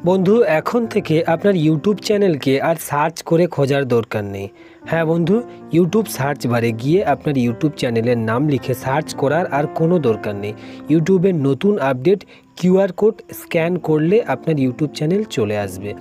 বন্ধু এখন থেকে আপনার ইউটিউব চ্যানেলকে আর সার্চ করে খোঁজার দরকার নেই। হ্যাঁ বন্ধু, ইউটিউব সার্চ বারে গিয়ে আপনার ইউটিউব চ্যানেলের নাম লিখে সার্চ করার আর কোনো দরকার নেই। ইউটিউবের নতুন আপডেট কিউআর কোড স্ক্যান করলে আপনার ইউটিউব চ্যানেল চলে আসবে।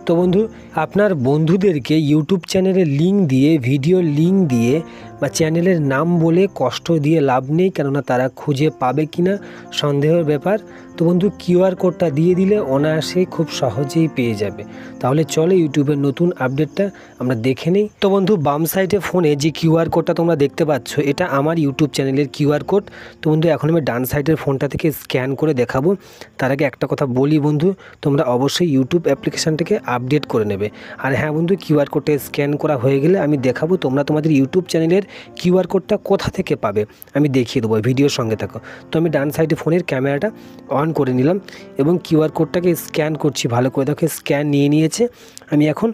তো বন্ধু, আপনার বন্ধুদেরকে ইউটিউব চ্যানেলের লিঙ্ক দিয়ে, ভিডিওর লিঙ্ক দিয়ে বা চ্যানেলের নাম বলে কষ্ট দিয়ে লাভ নেই, কেননা তারা খুঁজে পাবে কিনা সন্দেহের ব্যাপার। তো বন্ধু, কিউআর কোডটা দিয়ে দিলে অনায়াসে খুব সহজেই পেয়ে যাবে। তাহলে চলো ইউটিউবের নতুন আপডেটটা আমরা দেখে নেই। তো বন্ধু, বাম সাইডে ফোনে যে কিউআর কোডটা তোমরা দেখতে পাচ্ছ, এটা আমার ইউটিউব চ্যানেলের কিউআর কোড। তো বন্ধু, এখন আমি ডান সাইডের ফোনটা থেকে স্ক্যান করে দেখাবো। তার আগে একটা কথা বলি বন্ধু, তোমরা অবশ্যই ইউটিউব অ্যাপ্লিকেশানটাকে আপডেট করে নেবে। আর হ্যাঁ বন্ধু, কিউআর কোডটা স্ক্যান করা হয়ে গেলে আমি দেখাবো তোমরা তোমাদের ইউটিউব চ্যানেলের কিউআর কোডটা কোথা থেকে পাবে, আমি দেখিয়ে দেবো, ভিডিওর সঙ্গে থাকো। তো আমি ডান সাইডে ফোনের ক্যামেরাটা অন করে নিলাম এবং কিউআর কোডটাকে স্ক্যান করছি। ভালো করে দেখো, স্ক্যান নিয়ে নিয়েছে। আমি এখন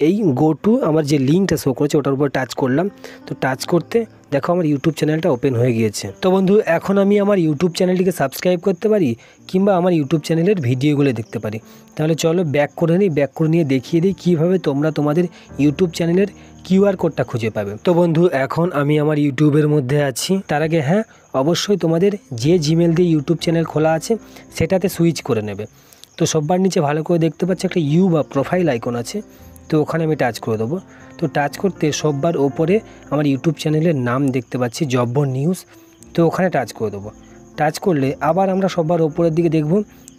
এই গো টু আমার যে লিঙ্কটা শো করেছে ওটার উপর টাচ করলাম। তো টাচ করতে দেখো আমার ইউটিউব চ্যানেলটা ওপেন হয়ে গিয়েছে। তো বন্ধু, এখন আমি আমার ইউটিউব চ্যানেলটিকে সাবস্ক্রাইব করতে পারি কিংবা আমার ইউটিউব চ্যানেলের ভিডিওগুলো দেখতে পারি। তাহলে চলো ব্যাক করে নিই, ব্যাক করে নিয়ে দেখিয়ে দিই কীভাবে তোমরা তোমাদের ইউটিউব চ্যানেলের কিউআর কোডটা খুঁজে পাবে। তো বন্ধু, এখন আমি আমার ইউটিউবের মধ্যে আছি। তার আগে হ্যাঁ, অবশ্যই তোমাদের যে জিমেল দিয়ে ইউটিউব চ্যানেল খোলা আছে সেটাতে সুইচ করে নেবে। তো সববার নিচে ভালো করে দেখতে পাচ্ছি একটা ইউ বা প্রোফাইল আইকন আছে, তো ওখানে আমি টাচ করে দেবো। তো টাচ করতে সববার ওপরে আমার ইউটিউব চ্যানেলের নাম দেখতে পাচ্ছি, জব্বর নিউজ। তো ওখানে টাচ করে দেবো। টাচ করলে আবার আমরা সববার ওপরের দিকে দেখব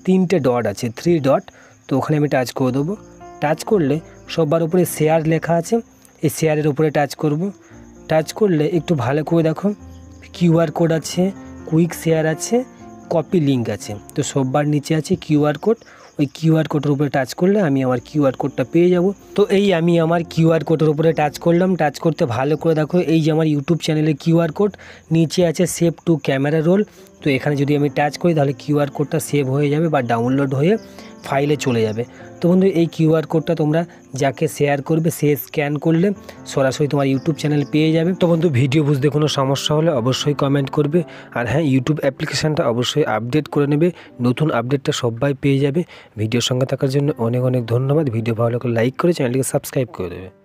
3টে ডট আছে, 3 ডট। তো ওখানে আমি টাচ করে দেবো। টাচ করলে সববার উপরে শেয়ার লেখা আছে, এই শেয়ারের উপরে টাচ করব। টাচ করলে একটু ভালো করে দেখো, কিউআর কোড আছে, কুইক শেয়ার আছে, কপি লিঙ্ক আছে। তো সববার নিচে আছে কিউআর কোড। ওই কিউআর কোডের উপরে টাচ করলে আমি আমার কিউআর কোডটা পেয়ে যাব। তো এই আমি আমার কিউআর কোডের উপরে টাচ করলাম। টাচ করতে ভালো করে দেখো, এই যে আমার ইউটিউব চ্যানেলের কিউআর কোড, নিচে আছে সেভ টু ক্যামেরা রোল। তো এখানে যদি আমি টাচ করি তাহলে কিউআর কোডটা সেভ হয়ে যাবে বা ডাউনলোড হয়ে ফাইলে চলে যাবে। তো বন্ধু, এই কিউআর কোডটা তোমরা যাকে শেয়ার করবে সে স্ক্যান করলে সরাসরি তোমার ইউটিউব চ্যানেল পেয়ে যাবে। তো বন্ধু, ভিডিও বুঝতে কোনো সমস্যা হলে অবশ্যই কমেন্ট করবে। আর হ্যাঁ, ইউটিউব অ্যাপ্লিকেশানটা অবশ্যই আপডেট করে নেবে, নতুন আপডেটটা সবাই পেয়ে যাবে। ভিডিওর সঙ্গে থাকার জন্য অনেক অনেক ধন্যবাদ। ভিডিও ভালো লাগলে লাইক করে চ্যানেলটিকে সাবস্ক্রাইব করে দেবে।